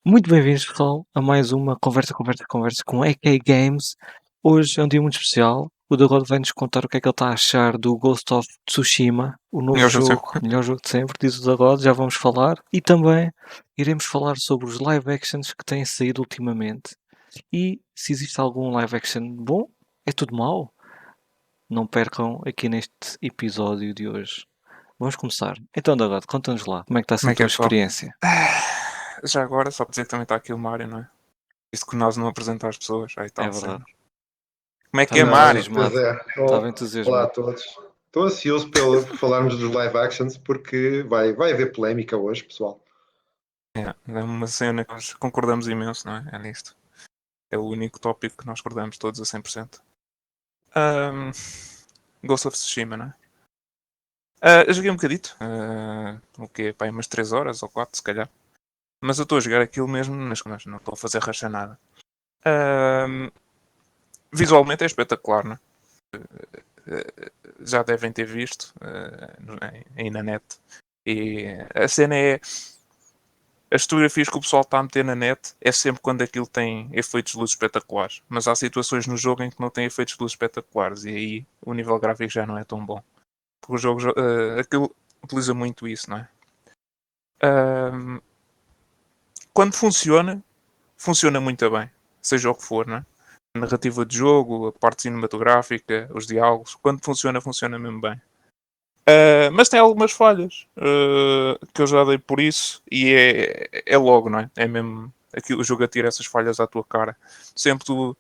Muito bem-vindos, pessoal, a mais uma conversa com AK Games. Hoje é um dia muito especial. O Dagod vai-nos contar o que é que ele está a achar do Ghost of Tsushima, o novo Melhor jogo de jogo, sempre. melhor jogo de sempre, diz o Dagod, já vamos falar. E também iremos falar sobre os live actions que têm saído ultimamente. E se existe algum live action bom, é tudo mau? Não percam aqui neste episódio de hoje. Vamos começar. Então, Dagod, conta-nos lá, como é que está a Como ser a é que tua é, pessoal? experiência? Já agora, só para dizer que também está aqui o Mário, não é? Isso que nós não apresentamos as pessoas, aí É tal verdade. cena. Como é que Estava é, Mário? Pois entusiasmado. é. Estava Olá a entusiasmado. todos. Estou ansioso pelo falarmos dos live actions porque vai haver polémica hoje, pessoal. É uma cena que nós concordamos imenso, não é? É nisto. É o único tópico que nós concordamos todos a 100%. Um, Ghost of Tsushima, não é? Eu joguei um bocadito. O quê? Pá, umas 3 horas ou 4, se calhar. Mas eu estou a jogar aquilo mesmo nas conas, não estou a fazer racha nada. Um, Visualmente é espetacular, não é? Já devem ter visto aí na net. E a cena é. As fotografias que o pessoal está a meter na net é sempre quando aquilo tem efeitos de luz espetaculares. Mas há situações no jogo em que não tem efeitos de luz espetaculares. E aí o nível gráfico já não é tão bom. Porque o jogo. Aquilo utiliza muito isso, não é? Ahm, Quando funciona, funciona muito bem. Seja o que for, não é? A narrativa de jogo, a parte cinematográfica, os diálogos. Quando funciona, funciona mesmo bem. Mas tem algumas falhas que eu já dei por isso e é logo, não é? É mesmo aquilo, o jogo atira essas falhas à tua cara. Sempre tu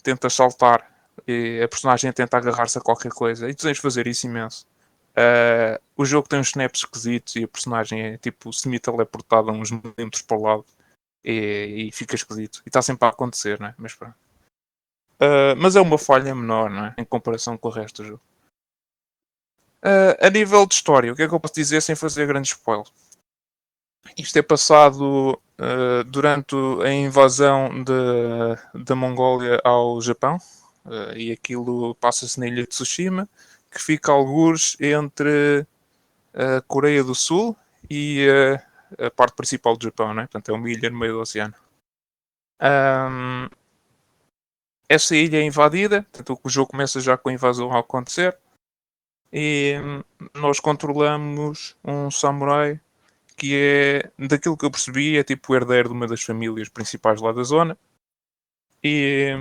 tentas saltar e a personagem tenta agarrar-se a qualquer coisa e tu tens de fazer isso imenso. O jogo tem uns snaps esquisitos e a personagem é tipo semi-teleportada uns milímetros para o lado e fica esquisito. E está sempre a acontecer, não é? Mas pronto. Mas é uma falha menor, não é? Em comparação com o resto do jogo. A nível de história, o que é que eu posso dizer sem fazer grande spoiler? Isto é passado durante a invasão da Mongólia ao Japão, e aquilo passa-se na ilha de Tsushima, que fica algures entre a Coreia do Sul e a parte principal do Japão, né? Portanto, é uma ilha no meio do oceano. Ahm, Essa ilha é invadida, portanto, o jogo começa já com a invasão a acontecer, e nós controlamos um samurai que é, daquilo que eu percebi, é tipo o herdeiro de uma das famílias principais lá da zona. E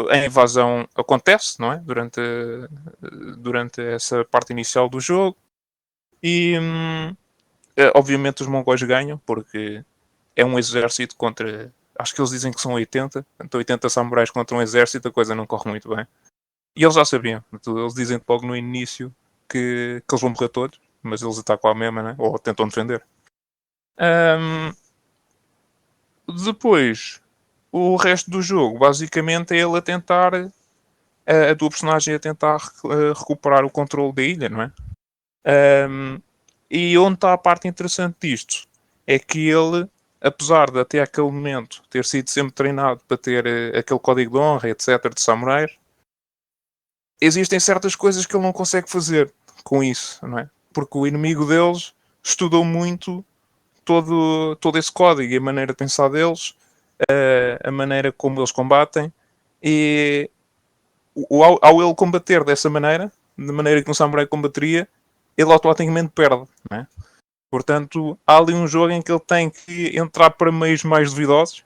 a invasão acontece, não é? Durante essa parte inicial do jogo. E obviamente os mongóis ganham, porque é um exército contra. Acho que eles dizem que são 80, portanto 80 samurais contra um exército, a coisa não corre muito bem. E eles já sabiam, eles dizem logo no início que eles vão morrer todos, mas eles atacam à mesma, né? Ou tentam defender. Um, Depois, o resto do jogo, basicamente, é ele a tentar. A tua personagem a tentar recuperar o controle da ilha, não é? Um, e onde está a parte interessante disto é que ele, apesar de até aquele momento ter sido sempre treinado para ter aquele código de honra, etc., de samurais, existem certas coisas que ele não consegue fazer com isso, não é? Porque o inimigo deles estudou muito todo esse código e a maneira de pensar deles, a maneira como eles combatem, e ao ele combater dessa maneira, da maneira que um samurai combateria, ele automaticamente perde, não é? Portanto, há ali um jogo em que ele tem que entrar para meios mais duvidosos,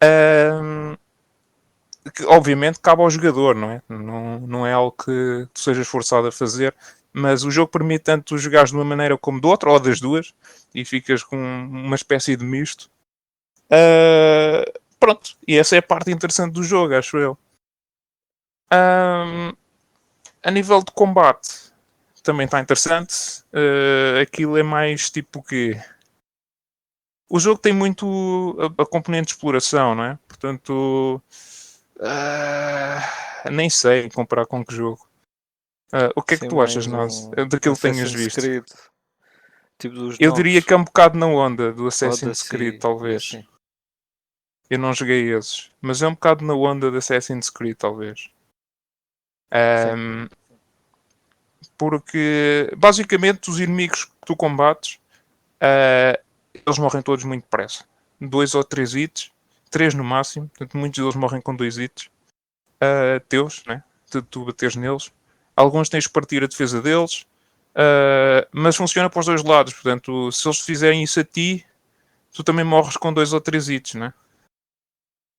ahm, que obviamente cabe ao jogador, não é? Não é algo que tu sejas forçado a fazer, mas o jogo permite tanto tu jogares de uma maneira como de outra, ou das duas, e ficas com uma espécie de misto. Pronto, e essa é a parte interessante do jogo, acho eu. Ahm, a nível de combate, também está interessante. Aquilo é mais tipo que. O jogo tem muito a componente de exploração, não é? Portanto. Nem sei comparar com que jogo. O que é que Sim, tu achas, mais Naz? um Daquilo que tenhas Assassin's visto? Creed, tipo dos Eu diria novos. que é um bocado na onda do Assassin's Creed, Odyssey e talvez. assim. Eu não joguei esses. Mas é um bocado na onda do Assassin's Creed, talvez. Sim. Um, Porque basicamente os inimigos que tu combates, uh, eles morrem todos muito depressa. 2 ou 3 hits, 3 no máximo, portanto muitos deles morrem com 2 hits teus, né? Tu bateres neles. Alguns tens que partir a defesa deles, mas funciona para os dois lados, portanto se eles fizerem isso a ti, tu também morres com 2 ou 3 hits, né?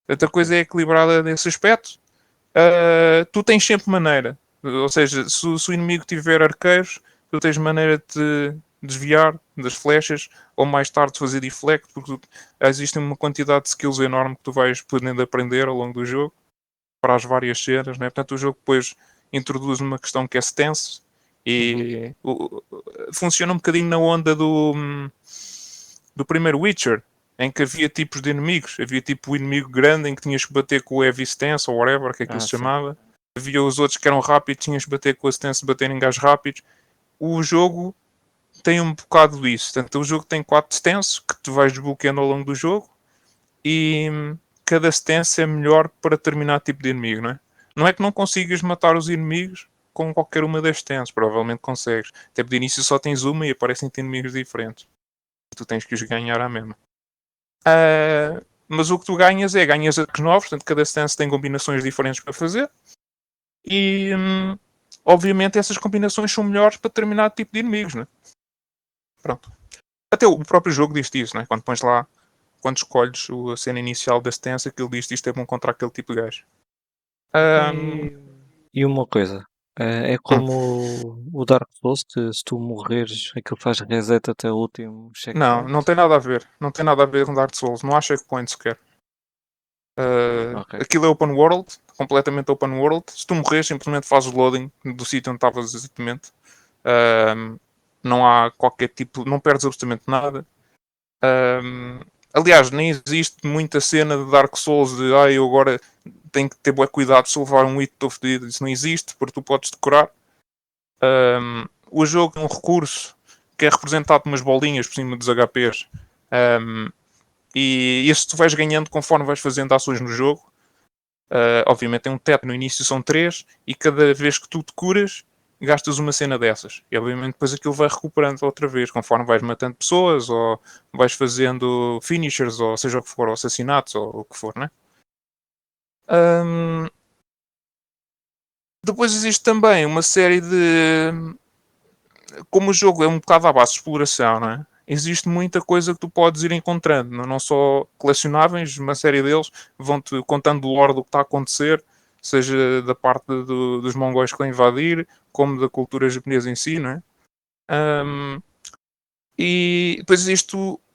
Portanto a coisa é equilibrada nesse aspecto. Tu tens sempre maneira, ou seja, se o inimigo tiver arqueiros, tu tens maneira de te desviar das flechas ou mais tarde fazer deflect, porque existe uma quantidade de skills enorme que tu vais podendo aprender ao longo do jogo para as várias cenas, né? Portanto o jogo depois introduz uma questão que é stance e funciona um bocadinho na onda do primeiro Witcher, em que havia tipos de inimigos. Havia tipo o inimigo grande em que tinhas que bater com o heavy stance ou whatever, que aquilo se chamava. Havia os outros que eram rápidos, tinhas que bater com a stance de bater em gajos rápidos. O jogo tem um bocado disso. Portanto, o jogo tem 4 stances que tu vais desbloqueando ao longo do jogo e cada stance é melhor para determinado tipo de inimigo, não é? Não é que não consigas matar os inimigos com qualquer uma das stances, provavelmente consegues. Até de início só tens uma e aparecem-te inimigos diferentes. Tu tens que os ganhar à mesma. Mas o que tu ganhas ataques novos, portanto cada stance tem combinações diferentes para fazer e obviamente essas combinações são melhores para determinado tipo de inimigos, né? Pronto. Até o próprio jogo diz isso, né? Quando pões lá, quando escolhes a cena inicial da stance, aquilo diz isto é bom contra aquele tipo de gajo. E uma coisa, é como o Dark Souls, que se tu morreres, aquilo faz reset até o último checkpoint? Não tem nada a ver. Não tem nada a ver com Dark Souls. Não há checkpoint sequer. Ok. Aquilo é open world, completamente open world. Se tu morres, simplesmente fazes loading do sítio onde estavas exatamente. Não há qualquer tipo, não perdes absolutamente nada. Aliás, nem existe muita cena de Dark Souls de eu agora tenho que ter bué cuidado se levar um hit estou fedido. Isso não existe, porque tu podes decorar. O jogo tem um recurso que é representado por umas bolinhas por cima dos HPs. E isso tu vais ganhando conforme vais fazendo ações no jogo. Obviamente tem um teto, no início são 3 e cada vez que tu te curas gastas uma cena dessas e obviamente depois aquilo vai recuperando outra vez conforme vais matando pessoas ou vais fazendo finishers ou seja o que for, ou assassinatos ou o que for, né? Depois existe também uma série de, como o jogo é um bocado à base de exploração, não é? Existe muita coisa que tu podes ir encontrando, não só colecionáveis, uma série deles vão-te contando o lore do que está a acontecer, seja da parte dos mongóis que vão invadir, como da cultura japonesa em si, não é? E depois existe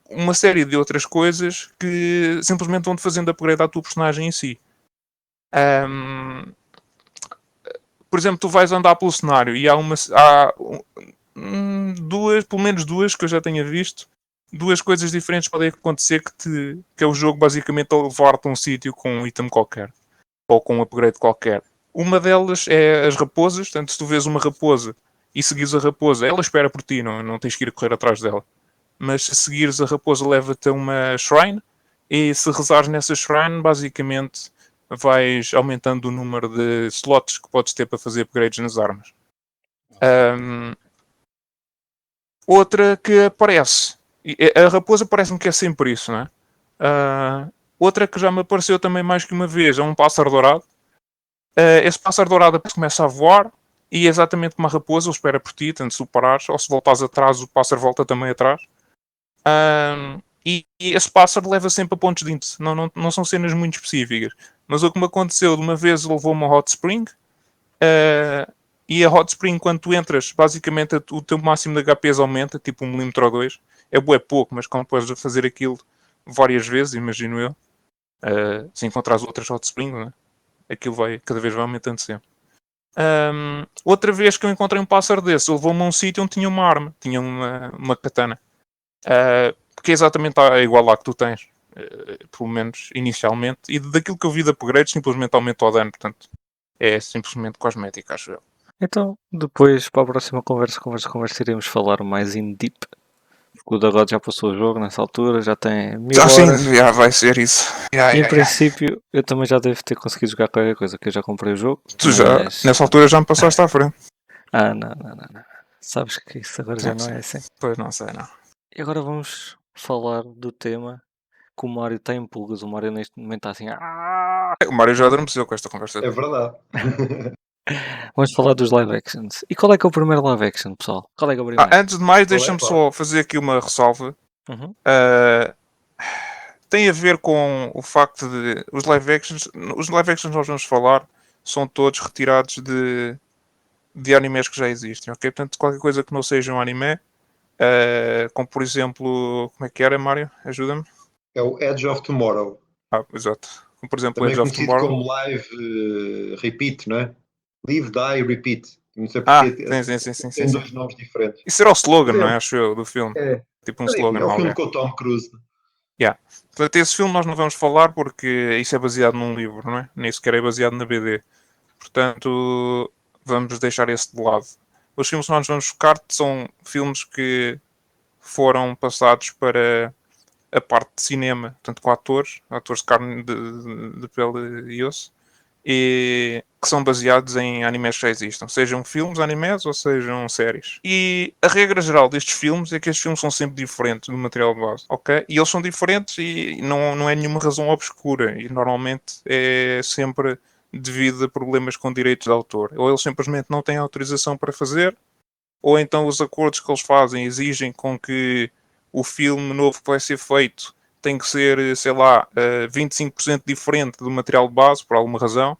uma série de outras coisas que simplesmente vão-te fazendo upgrade à tua personagem em si. Por exemplo, tu vais andar pelo cenário e há duas, pelo menos duas que eu já tenha visto, duas coisas diferentes podem acontecer que é o jogo basicamente a levar-te a um sítio com um item qualquer ou com um upgrade qualquer. Uma delas é as raposas, portanto, se tu vês uma raposa e seguires a raposa, ela espera por ti, não tens que ir correr atrás dela. Mas se seguires a raposa, leva-te a uma shrine e se rezares nessa shrine, basicamente vais aumentando o número de slots que podes ter para fazer upgrades nas armas. Outra que aparece, a raposa parece-me que é sempre isso, não é? Outra que já me apareceu também mais que uma vez é um pássaro dourado. Esse pássaro dourado começa a voar e é exatamente como a raposa, ele espera por ti, tanto se o parares, ou se voltares atrás, o pássaro volta também atrás. E esse pássaro leva sempre a pontos de índice, não são cenas muito específicas. Mas o que me aconteceu de uma vez, levou-me a Hot Spring. E a Hot Spring, quando tu entras, basicamente o teu máximo de HPs aumenta, tipo 1 mm ou 2. É pouco, mas como podes fazer aquilo várias vezes, imagino eu, se encontrares outras Hot Spring, né? Aquilo cada vez vai aumentando sempre. Outra vez que eu encontrei um pássaro desse, levou-me a um sítio onde tinha uma arma, tinha uma katana. Que é exatamente igual à que tu tens, pelo menos inicialmente, e daquilo que eu vi de upgrades simplesmente aumentou o dano, portanto é simplesmente cosmético, acho eu. Então, depois para a próxima conversa, iremos falar mais in deep. Porque o da God já passou o jogo nessa altura, já tem 1000 horas. Sim, já vai ser isso. Em princípio, eu também já devo ter conseguido jogar qualquer coisa, que eu já comprei o jogo. Tu já, nessa altura já me passaste à frente. Não. Sabes que isso agora já não é assim. Pois não sei, não. E agora vamos falar do tema que o Mário está em pulgas. O Mário neste momento está assim. O Mário já adormeceu com esta conversa. É verdade. Vamos falar dos live actions. E qual é que é o primeiro live action, pessoal? Qual é que é o primeiro? Antes de mais, Qual é, deixa-me pá? só fazer aqui uma ressalva. Uhum. Tem a ver com o facto de os live actions que nós vamos falar são todos retirados de animes que já existem, ok? Portanto, qualquer coisa que não seja um anime, como por exemplo, como é que era, Mário? Ajuda-me. É o Edge of Tomorrow. Exato. Como por exemplo, Também Edge of conhecido Tomorrow. como Live Repeat, não é? Live, Die, Repeat. Não sei porque Sim. tem dois nomes diferentes. Isso era o slogan, Mas não é? Acho eu, do filme. é, Tipo um mas enfim, slogan é o filme qualquer. com o Tom Cruise. Yeah. Portanto, esse filme nós não vamos falar porque isso é baseado num livro, não é? Nem sequer é baseado na BD. Portanto, vamos deixar esse de lado. Os filmes que nós vamos focar são filmes que foram passados para a parte de cinema, portanto com atores de carne de pele e osso, e que são baseados em animes que já existam, sejam filmes, animes ou sejam séries. E a regra geral destes filmes é que estes filmes são sempre diferentes do material de base, ok? E eles são diferentes e não é nenhuma razão obscura, e normalmente é sempre devido a problemas com direitos de autor. Ou eles simplesmente não têm autorização para fazer, ou então os acordos que eles fazem exigem com que o filme novo que vai ser feito tem que ser, sei lá, 25% diferente do material de base, por alguma razão,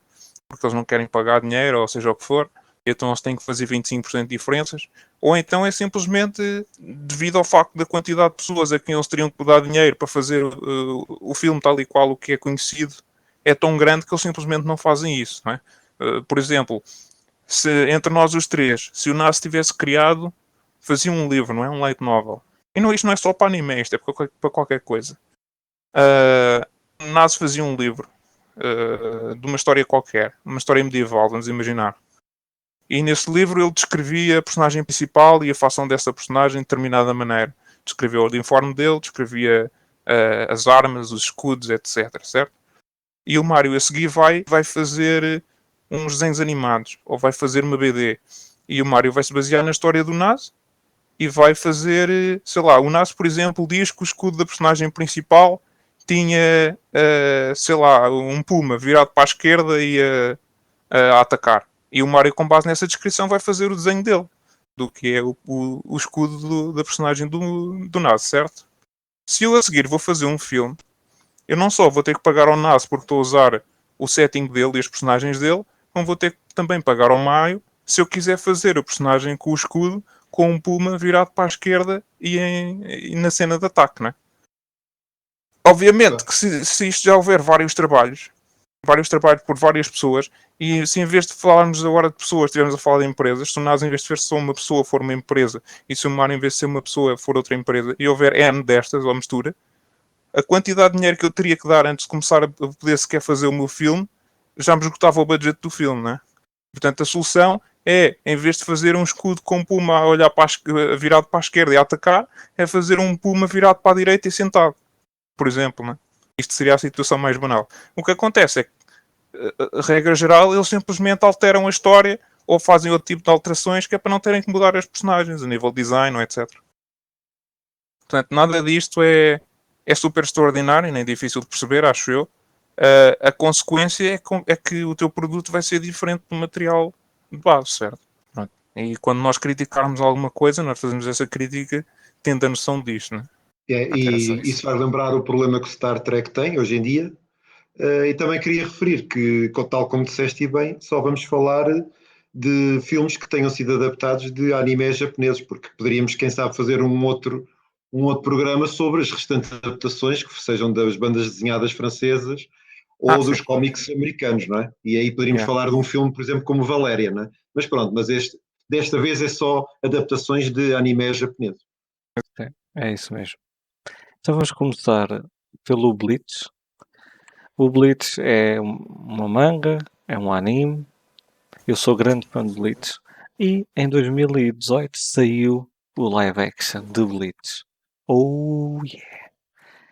porque eles não querem pagar dinheiro, ou seja o que for, então eles têm que fazer 25% de diferenças, ou então é simplesmente devido ao facto da quantidade de pessoas a quem eles teriam que dar dinheiro para fazer o filme tal e qual o que é conhecido, é tão grande que eles simplesmente não fazem isso, não é? Por exemplo, se entre nós os três, se o Nas tivesse criado, fazia um livro, não é? Um light novel. E não, isto não é só para anime, isto é para qualquer coisa. O Nas fazia um livro de uma história qualquer, uma história medieval, vamos imaginar. E nesse livro ele descrevia a personagem principal e a facção dessa personagem de determinada maneira. Descrevia o uniforme dele, descrevia as armas, os escudos, etc. Certo? E o Mário a seguir vai fazer uns desenhos animados, ou vai fazer uma BD. E o Mário vai se basear na história do Nas e vai fazer, sei lá, o Nas, por exemplo, diz que o escudo da personagem principal tinha, sei lá, um puma virado para a esquerda e a atacar. E o Mário, com base nessa descrição, vai fazer o desenho dele, do que é o escudo da personagem do Nas, certo? Se eu a seguir vou fazer um filme, eu não só vou ter que pagar ao Nas porque estou a usar o setting dele e os personagens dele, como vou ter que também pagar ao Maio se eu quiser fazer o personagem com o escudo com um puma virado para a esquerda e na cena de ataque, não é? Obviamente que se isto já houver vários trabalhos por várias pessoas, e se em vez de falarmos agora de pessoas, estivermos a falar de empresas, se o Nas em vez de ser só uma pessoa for uma empresa, e se o Mario em vez de ser uma pessoa for outra empresa, e houver N destas, ou mistura, a quantidade de dinheiro que eu teria que dar antes de começar a poder sequer fazer o meu filme, já me esgotava o budget do filme, né? Portanto, a solução é, em vez de fazer um escudo com um puma a olhar virado para a esquerda e a atacar, é fazer um puma virado para a direita e sentado, por exemplo, né? Isto seria a situação mais banal. O que acontece é que, a regra geral, eles simplesmente alteram a história ou fazem outro tipo de alterações que é para não terem que mudar as personagens a nível de design ou etc. Portanto, nada disto é super extraordinário, nem difícil de perceber, acho eu. A consequência é que o teu produto vai ser diferente do material de base, certo? Pronto. E quando nós criticarmos alguma coisa, nós fazemos essa crítica tendo a noção disto, né? Era só E isso. isso faz lembrar o problema que o Star Trek tem hoje em dia. E também queria referir que, tal como disseste bem, só vamos falar de filmes que tenham sido adaptados de animes japoneses, porque poderíamos, quem sabe, fazer um outro programa sobre as restantes adaptações, que sejam das bandas desenhadas francesas ou Sim. dos cómics americanos, não é? E aí poderíamos Yeah. falar de um filme, por exemplo, como Valéria, não é? Mas pronto, desta vez é só adaptações de animes japoneses. É isso mesmo. Então vamos começar pelo Bleach. O Bleach é uma manga, é um anime. Eu sou grande fã de Bleach. E em 2018 saiu o live action de Bleach. Oh yeah!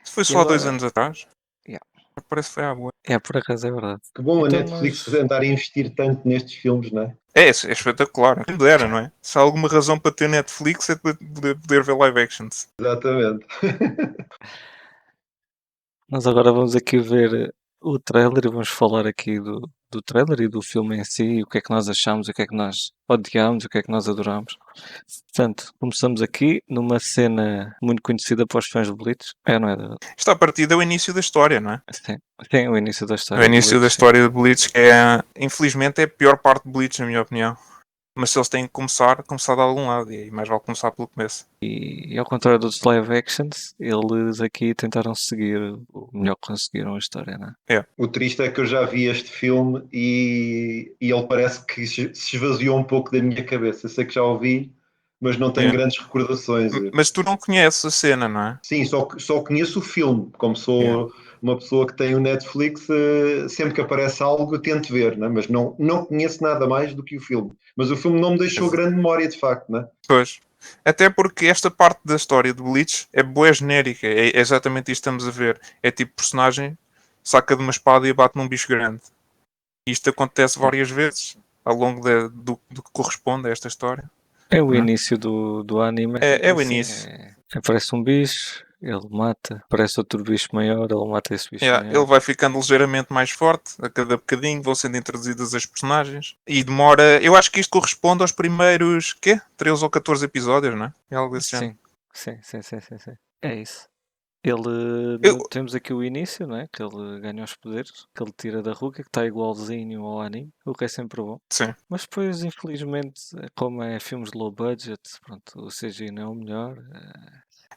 Isso foi E só há 2 agora, anos atrás? yeah. parece que foi à boa. É, por acaso é verdade. Que bom a Então, Netflix mas... andar a investir tanto nestes filmes, não é? É espetacular. Quem dera, não é? Se há alguma razão para ter Netflix é poder ver live actions. Exatamente. Nós agora vamos aqui ver o trailer e vamos falar aqui do trailer e do filme em si, o que é que nós achamos, o que é que nós odiamos, o que é que nós adoramos. Portanto, começamos aqui numa cena muito conhecida para os fãs de Bleach. É, não é? Esta partida é o início da história, não é? Sim, sim, o início da É história o de início da Bleach. história de Bleach, que é, infelizmente, é a pior parte de Bleach, na minha opinião. Mas se eles têm que começar de algum lado, e aí mais vale começar pelo começo. E ao contrário dos live actions, eles aqui tentaram seguir o melhor que conseguiram a história, não é? O triste é que eu já vi este filme e ele parece que se esvaziou um pouco da minha cabeça. Eu sei que já o vi, mas não tenho É. grandes recordações. Mas tu não conheces a cena, não é? Sim, só conheço o filme. Como sou uma pessoa que tem o Netflix, sempre que aparece algo eu tento ver, né? Mas não conheço nada mais do que o filme. Mas o filme não me deixou grande memória, de facto, né? Pois. Até porque esta parte da história de Bleach é boa genérica. É exatamente isto que estamos a ver. É tipo personagem saca de uma espada e bate num bicho grande. Isto acontece várias vezes ao longo do que corresponde a esta história. É o Não é? início do anime. É o Assim, início. aparece um bicho, ele mata. Aparece outro bicho maior, ele mata esse bicho Ele maior. vai ficando ligeiramente mais forte a cada bocadinho, vão sendo introduzidas as personagens e demora. Eu acho que isto corresponde aos primeiros 13 ou 14 episódios, não é? É algo desse género. Sim. É isso. Ele, Eu- temos aqui o início, né? Que ele ganha os poderes, que ele tira da Ruka, que está igualzinho ao anime, o que é sempre bom. Sim. Mas depois, infelizmente, como é filmes de low budget, pronto, o CGI não é o melhor.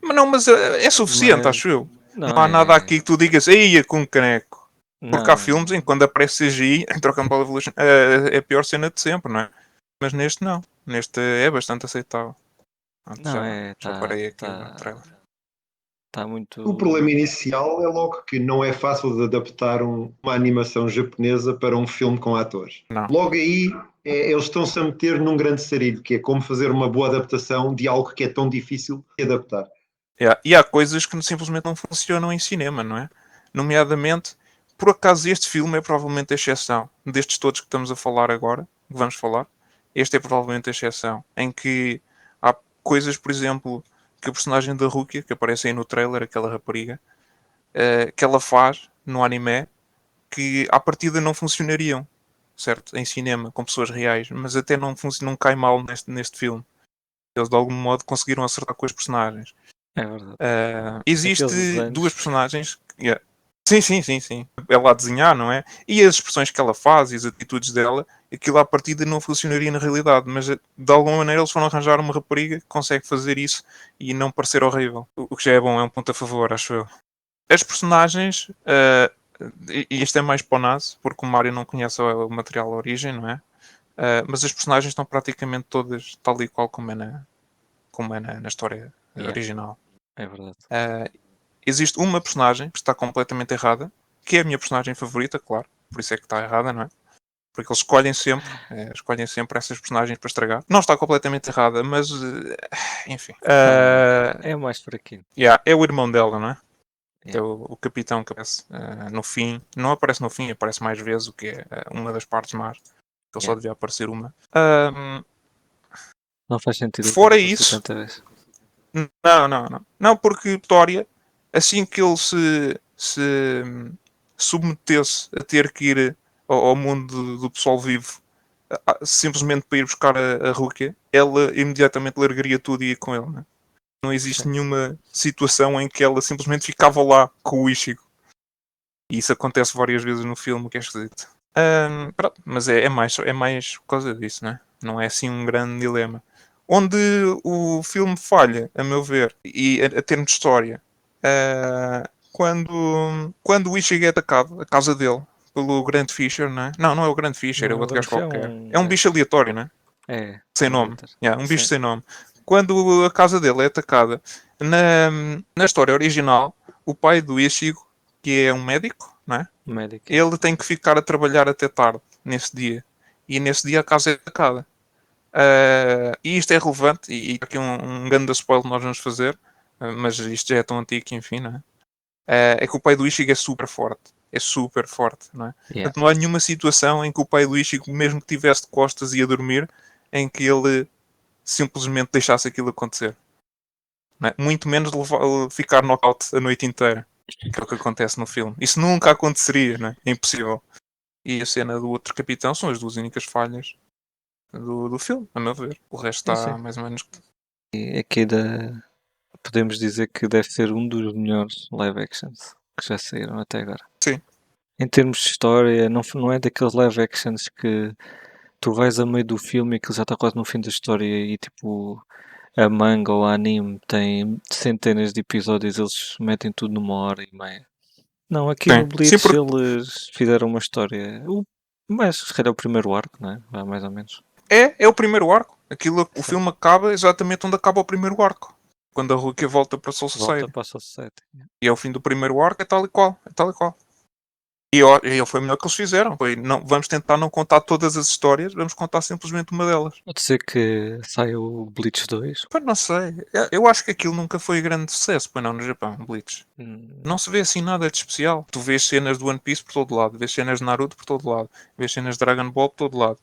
Mas é suficiente, Mas acho eu. Não não há nada é. aqui que tu digas, ei, com um caneco. Porque há filmes em que Não, quando aparece CGI, em Dragon Ball Evolution, é a pior cena de sempre, não é? Mas neste não. Neste é bastante aceitável. Pronto, não é. já parei aqui o trailer. Tá O problema muito. inicial é logo que não é fácil de adaptar uma animação japonesa para um filme com atores. Não. Logo aí, eles estão-se a meter num grande sarilho, que é como fazer uma boa adaptação de algo que é tão difícil de adaptar. E há coisas que simplesmente não funcionam em cinema, não é? Nomeadamente, por acaso este filme é provavelmente a exceção destes todos que estamos a falar agora, que vamos falar. Este é provavelmente a exceção, em que há coisas, por exemplo, que a personagem da Rukia, que aparece aí no trailer, aquela rapariga, que ela faz no anime, que à partida não funcionariam, certo? Em cinema, com pessoas reais, mas até não cai mal neste filme. Eles de algum modo conseguiram acertar com as personagens. É verdade. Existe Aqueles desenhos. duas personagens. Sim. Ela a desenhar, não é? E as expressões que ela faz e as atitudes dela, aquilo à partida não funcionaria na realidade, mas de alguma maneira eles foram arranjar uma rapariga que consegue fazer isso e não parecer horrível. O que já é bom, é um ponto a favor, acho eu. As personagens, e isto é mais para o Nazi, porque o Mario não conhece o material origem, não é? Mas as personagens estão praticamente todas tal e qual como é na história Yeah, original. é verdade. Existe uma personagem que está completamente errada, que é a minha personagem favorita, claro, por isso é que está errada, não é? Porque eles escolhem sempre essas personagens para estragar. Não está completamente errada, mas enfim. É mais fraquinho. É o irmão dela, não é? Yeah. É o capitão que aparece no fim. Não aparece no fim, aparece mais vezes, o que é uma das partes más. Ele só devia aparecer uma. Não faz sentido Fora aparecer isso, tanta vez. não. Não, porque Vitória, assim que ele se submetesse a ter que ir ao mundo do pessoal vivo, simplesmente para ir buscar a Rukia, ela imediatamente largaria tudo e ia com ele. Não existe Sim. nenhuma situação em que ela simplesmente ficava lá com o Ichigo. E isso acontece várias vezes no filme, o que é esquisito. Pronto, mas é mais por causa disso, né? Não é assim um grande dilema. Onde o filme falha, a meu ver, e a termos de história, quando o Ichigo é atacado, a casa dele, pelo Grand Fisher, né? Não é o Grand Fisher, é Não, outro agora gajo foi qualquer. um É um bicho gajo. aleatório, né? É, Sem um nome. glitter. Um bicho Sim. sem nome. Quando a casa dele é atacada, na história original, o pai do Ichigo, que é um médico, né? Médico. Ele tem que ficar a trabalhar até tarde nesse dia. E nesse dia a casa é atacada. E isto é relevante, e aqui um grande spoiler que nós vamos fazer, mas isto já é tão antigo que enfim, não é? É que o pai do Ichigo é super forte. é super forte, não é? Yeah. Portanto, não há nenhuma situação em que o pai Luís, mesmo que tivesse de costas e a dormir, em que ele simplesmente deixasse aquilo acontecer. Não é? Muito menos ficar knockout a noite inteira, que é o que acontece no filme. Isso nunca aconteceria, não é? É impossível. E a cena do outro capitão são as duas únicas falhas do filme, a meu ver. O resto está Sim. mais ou menos... E aqui podemos dizer que deve ser um dos melhores live actions que já saíram até agora. Sim. Em termos de história, não é daqueles live actions que tu vais a meio do filme e aquilo já está quase no fim da história e tipo a manga ou a anime tem centenas de episódios, eles metem tudo numa hora e meia. Não, aqui no Sim, Bleach eles fizeram uma história, mas se calhar o primeiro arco, não é? Vá, mais ou menos. É o primeiro arco. O Sim. filme acaba exatamente onde acaba o primeiro arco. Quando a Rukia volta para Soul Volta Society. para a Society. E é o fim do primeiro arco, é tal e qual. É tal e qual. E foi o melhor que eles fizeram. Foi, não, vamos tentar não contar todas as histórias, vamos contar simplesmente uma delas. Pode ser que saia o Bleach 2. Pá, não sei. Eu acho que aquilo nunca foi grande sucesso, pois não, no Japão, Bleach. Não se vê assim nada de especial. Tu vês cenas do One Piece por todo lado, vês cenas de Naruto por todo lado, vês cenas de Dragon Ball por todo lado.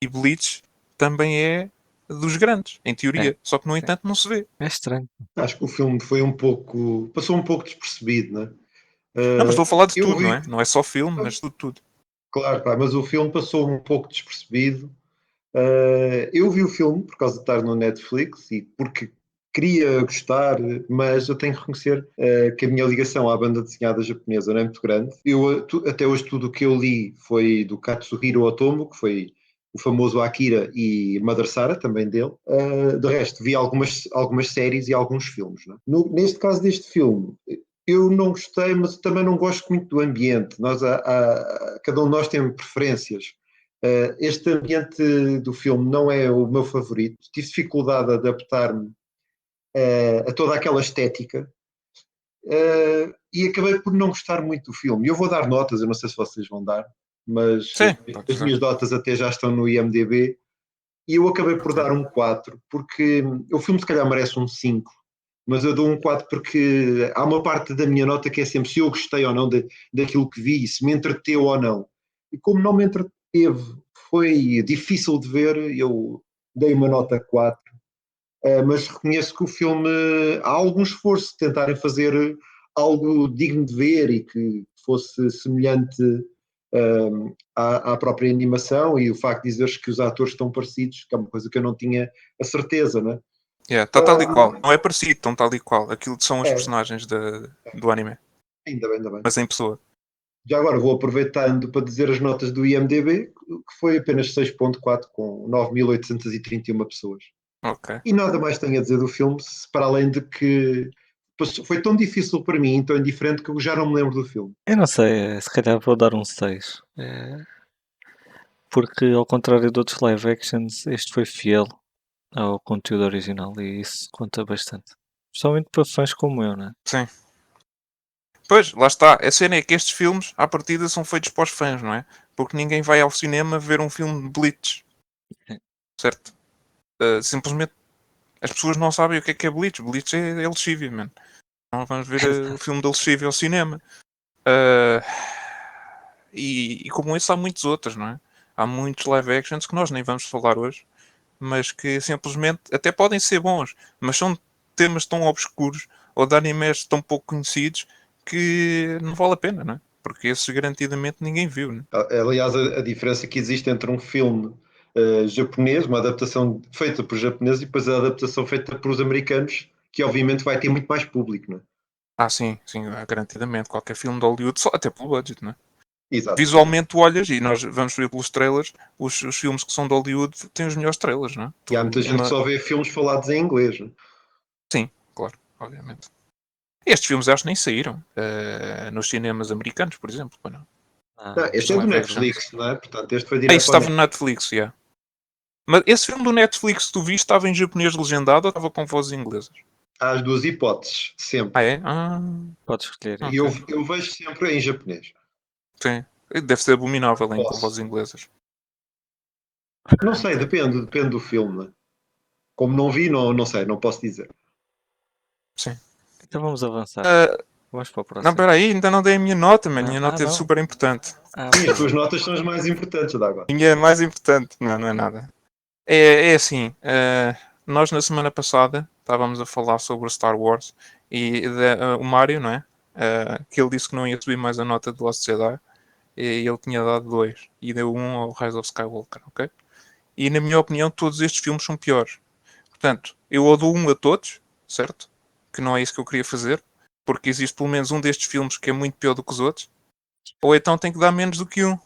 E Bleach também é dos grandes, em teoria. É. Só que, no entanto, não se vê. É estranho. Acho que o filme passou um pouco despercebido, né? Não, mas estou a falar de Eu tudo, não vi, é? Não é só filme, mas tudo. claro, mas o filme passou um pouco despercebido. Eu vi o filme por causa de estar no Netflix e porque queria gostar, mas eu tenho que reconhecer que a minha ligação à banda desenhada japonesa não é muito grande. Até hoje tudo o que eu li foi do Katsuhiro Otomo, que foi o famoso Akira e Mother Sara, também dele. De resto, vi algumas séries e alguns filmes. Né? Neste caso deste filme, eu não gostei, mas também não gosto muito do ambiente. Cada um de nós tem preferências. Este ambiente do filme não é o meu favorito. Tive dificuldade a adaptar-me a toda aquela estética e acabei por não gostar muito do filme. Eu vou dar notas, eu não sei se vocês vão dar, mas Sim, pode as dizer. minhas notas até já estão no IMDb e eu acabei por dar um 4, porque o filme se calhar merece um 5, mas eu dou um 4 porque há uma parte da minha nota que é sempre se eu gostei ou não daquilo que vi, se me entreteu ou não. E como não me entreteve, foi difícil de ver, eu dei uma nota 4. Mas reconheço que o filme há algum esforço de tentarem fazer algo digno de ver e que fosse semelhante à própria animação, e o facto de dizeres que os atores estão parecidos, que é uma coisa que eu não tinha a certeza, né? Está tal e qual. Não é parecido, estão tal e qual. Aquilo são os É, personagens do anime. ainda bem, ainda bem. Mas em pessoa. Já agora vou aproveitando para dizer as notas do IMDB, que foi apenas 6.4 com 9.831 pessoas. Ok. E nada mais tenho a dizer do filme, para além de que foi tão difícil para mim, tão indiferente, que eu já não me lembro do filme. Eu não sei, se calhar vou dar um 6. Porque ao contrário de outros live actions, este foi fiel ao conteúdo original e isso conta bastante. Principalmente para fãs como eu, né? Sim. Pois, lá está. A cena é que estes filmes, à partida, são feitos para os fãs, não é? Porque ninguém vai ao cinema ver um filme de Bleach. Sim. Certo? Simplesmente as pessoas não sabem o que é Bleach. Bleach é lexívia, mano. Não vamos ver o filme de lexívia ao cinema. Uh, e como esse há muitos outros, não é? Há muitos live actions que nós nem vamos falar hoje, mas que simplesmente até podem ser bons, mas são temas tão obscuros ou de animes tão pouco conhecidos que não vale a pena, não é? Porque esses garantidamente ninguém viu, né? Aliás, a diferença que existe entre um filme japonês, uma adaptação feita por japoneses, e depois a adaptação feita por os americanos, que obviamente vai ter muito mais público, não é? Ah, sim, garantidamente. Qualquer filme de Hollywood, só até pelo budget, não é? Exato. Visualmente tu olhas e nós vamos ver pelos trailers, os filmes que são de Hollywood têm os melhores trailers, não é? E há muita gente que só vê filmes falados em inglês. Não é? Sim, claro, obviamente. Estes filmes acho que nem saíram nos cinemas americanos, por exemplo. Não. Não, Estes este é do live actions. Netflix, não é? Portanto, este foi Isso direto ao estava no Netflix. Netflix, yeah. Mas esse filme do Netflix que tu viste estava em japonês legendado ou estava com vozes inglesas? Há as duas hipóteses, sempre. Ah, é? Podes escolher aí. E eu, Ok. eu vejo sempre em japonês. Sim. Deve ser abominável, hein, com Posso. vozes inglesas. Não sei, depende do filme. Né? Como não vi, não sei, não posso dizer. Sim. Então vamos avançar. Vamos para o Não, próximo. espera aí, ainda não dei a minha nota, mano. A minha Não. nota é Não. super importante. Sim, as tuas notas são as mais importantes, Dago. Minha é mais importante. Não, não é nada. É assim, nós na semana passada estávamos a falar sobre o Star Wars e o Mário, não é? Que ele disse que não ia subir mais a nota do Lost Jedi e ele tinha dado 2 e deu 1 ao Rise of Skywalker, ok? E na minha opinião todos estes filmes são piores. Portanto, eu dou 1 a todos, certo? Que não é isso que eu queria fazer, porque existe pelo menos um destes filmes que é muito pior do que os outros, ou então tem que dar menos do que 1.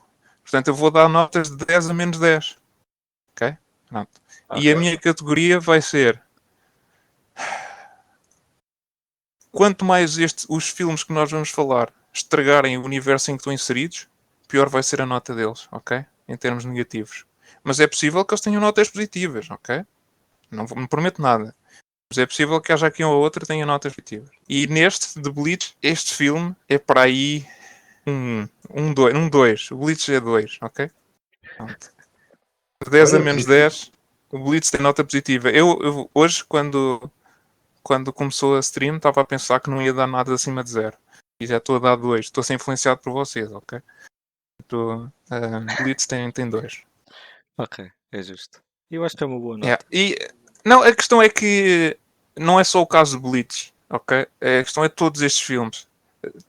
Portanto, eu vou dar notas de 10 a menos 10. Ok? Pronto. E a minha categoria vai ser: quanto mais os filmes que nós vamos falar estragarem o universo em que estão inseridos, pior vai ser a nota deles, ok? Em termos negativos. Mas é possível que eles tenham notas positivas, ok? Não prometo nada. Mas é possível que haja aqui um ou outro que tenha notas positivas. E neste, de Bleach, este filme é para aí um 2. O Bleach é 2, ok? Pronto. De 10 a Olha, menos positivo. 10, o Blitz tem nota positiva. Eu hoje, quando começou a stream, estava a pensar que não ia dar nada acima de 0. E já estou a dar 2. Estou a ser influenciado por vocês, ok? Blitz tem 2. Ok, é justo. Eu acho que é uma boa Yeah. nota. E, não, a questão é que não é só o caso de Blitz, ok? A questão é todos estes filmes.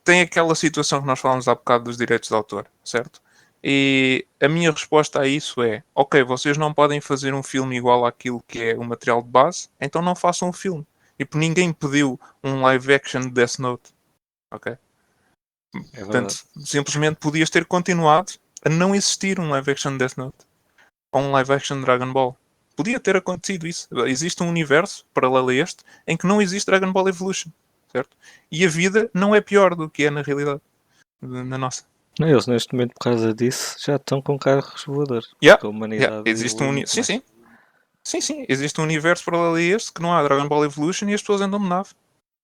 Tem aquela situação que nós falamos há bocado dos direitos de autor, certo? E a minha resposta a isso é: ok, vocês não podem fazer um filme igual àquilo que é o material de base, então não façam um filme. E por ninguém pediu um live action de Death Note, ok? É Portanto, verdade. simplesmente podias ter continuado a não existir um live action de Death Note ou um live action de Dragon Ball. Podia ter acontecido isso. Existe um universo paralelo a este em que não existe Dragon Ball Evolution, certo? E a vida não é pior do que é na realidade, na nossa. Não, eles neste momento, por causa disso, já estão com carros voadores. Yeah, Porque a yeah. humanidade Existe evolui muito sim, mais. sim. Sim, sim. Existe um universo paralelo a este que não há Dragon Ball Evolution e as pessoas andam de nave.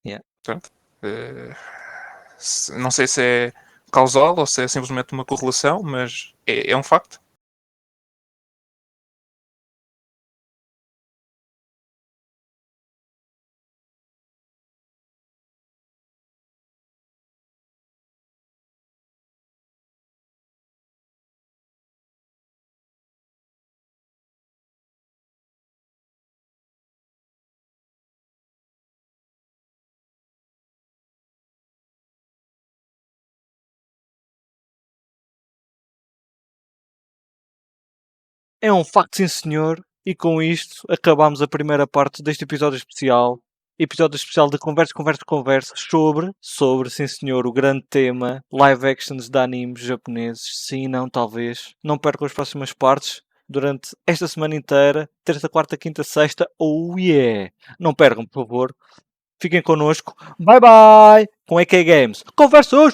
Yeah. Certo? Não sei se é causal ou se é simplesmente uma correlação, mas é um facto. É um facto, sim senhor, e com isto acabamos a primeira parte deste episódio especial de Conversa sobre, sim senhor, o grande tema, live actions de animes japoneses, sim, não, talvez. Não percam as próximas partes durante esta semana inteira, terça, quarta, quinta, sexta, oh yeah! Não percam, por favor. Fiquem connosco. Bye bye! Com EK Games. Conversas!